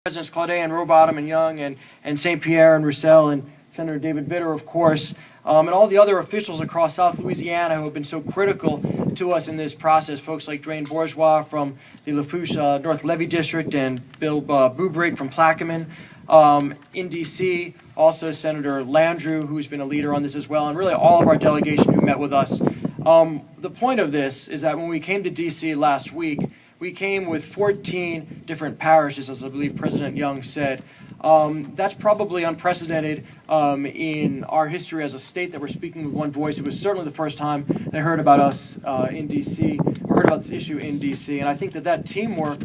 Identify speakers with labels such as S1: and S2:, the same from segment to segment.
S1: Presidents Claudet and Rowbottom and Young and St. Pierre and Roussel and Senator David Vitter, of course, and all the other officials across South Louisiana who have been so critical to us in this process. Folks like Drain Bourgeois from the Lafourche North Levee District and Bill Bubrick from Plaquemine. In D.C., also Senator Landrieu, who's been a leader on this as well, and really all of our delegation who met with us. The point of this is that when we came to D.C. last week, we came with 14 different parishes, as I believe President Young said. That's probably unprecedented in our history as a state that we're speaking with one voice. It was certainly the first time they heard about us in D.C., or heard about this issue in D.C., and I think that that teamwork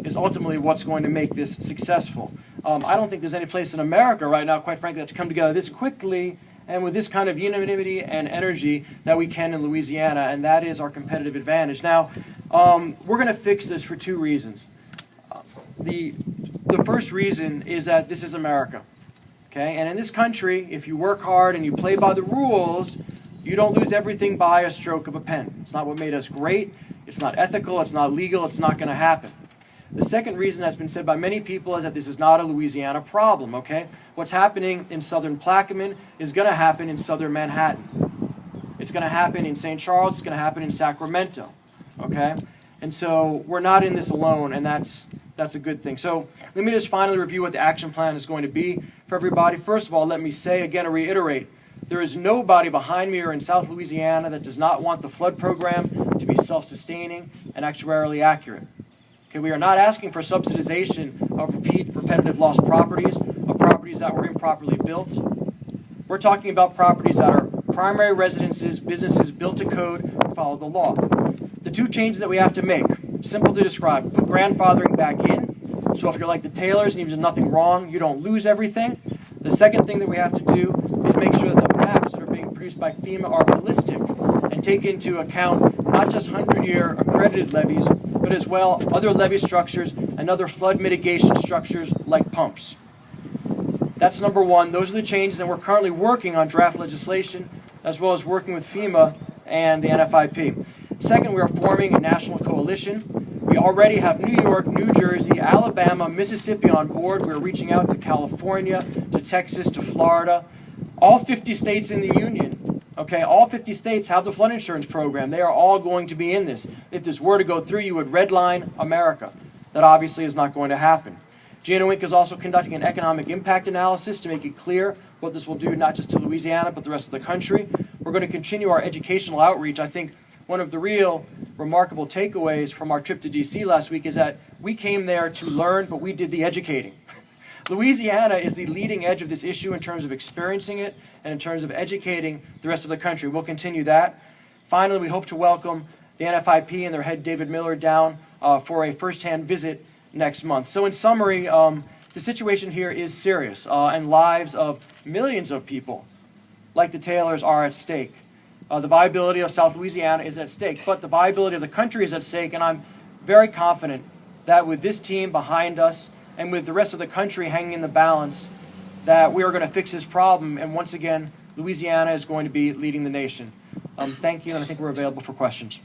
S1: is ultimately what's going to make this successful. I don't think there's any place in America right now, quite frankly, that's come together this quickly and with this kind of unanimity and energy that we can in Louisiana, and that is our competitive advantage. Now, we're going to fix this for two reasons. The first reason is that this is America, okay? And in this country, if you work hard and you play by the rules, you don't lose everything by a stroke of a pen. It's not what made us great. It's not ethical. It's not legal. It's not going to happen. The second reason that's been said by many people is that this is not a Louisiana problem, okay? What's happening in southern Plaquemine is going to happen in southern Manhattan. It's going to happen in St. Charles. It's going to happen in Sacramento, okay? And so we're not in this alone, and that's a good thing. So let me just finally review what the action plan is going to be for everybody. First of all, let me say again and reiterate, there is nobody behind me or in South Louisiana that does not want the flood program to be self-sustaining and actuarially accurate. Okay, we are not asking for subsidization of repetitive lost properties, of properties that were improperly built. We're talking about properties that are primary residences, businesses built to code and follow the law. The two changes that we have to make, simple to describe, put grandfathering back in, so if you're like the Taylors and there's nothing wrong, you don't lose everything. The second thing that we have to do is make sure that the maps that are being produced by FEMA are holistic and take into account not just 100-year accredited levees, but as well other levee structures and other flood mitigation structures like pumps. That's number one. Those are the changes, and we're currently working on draft legislation as well as working with FEMA and the NFIP. Second, we are forming a national coalition. We already have New York, New Jersey, Alabama, Mississippi on board. We're reaching out to California, to Texas, to Florida. All 50 states in the union, okay, all 50 states have the flood insurance program. They are all going to be in this. If this were to go through, you would redline America. That obviously is not going to happen. GNOINC is also conducting an economic impact analysis to make it clear what this will do not just to Louisiana, but the rest of the country. We're going to continue our educational outreach. I think one of the real remarkable takeaways from our trip to D.C. last week is that we came there to learn, but we did the educating. Louisiana is the leading edge of this issue in terms of experiencing it and in terms of educating the rest of the country. We'll continue that. Finally, we hope to welcome the NFIP and their head David Miller down for a first-hand visit next month. So in summary, the situation here is serious, and lives of millions of people like the Taylors are at stake. The viability of South Louisiana is at stake, but the viability of the country is at stake, and I'm very confident that with this team behind us and with the rest of the country hanging in the balance, that we are going to fix this problem, and once again, Louisiana is going to be leading the nation. Thank you, and I think we're available for questions.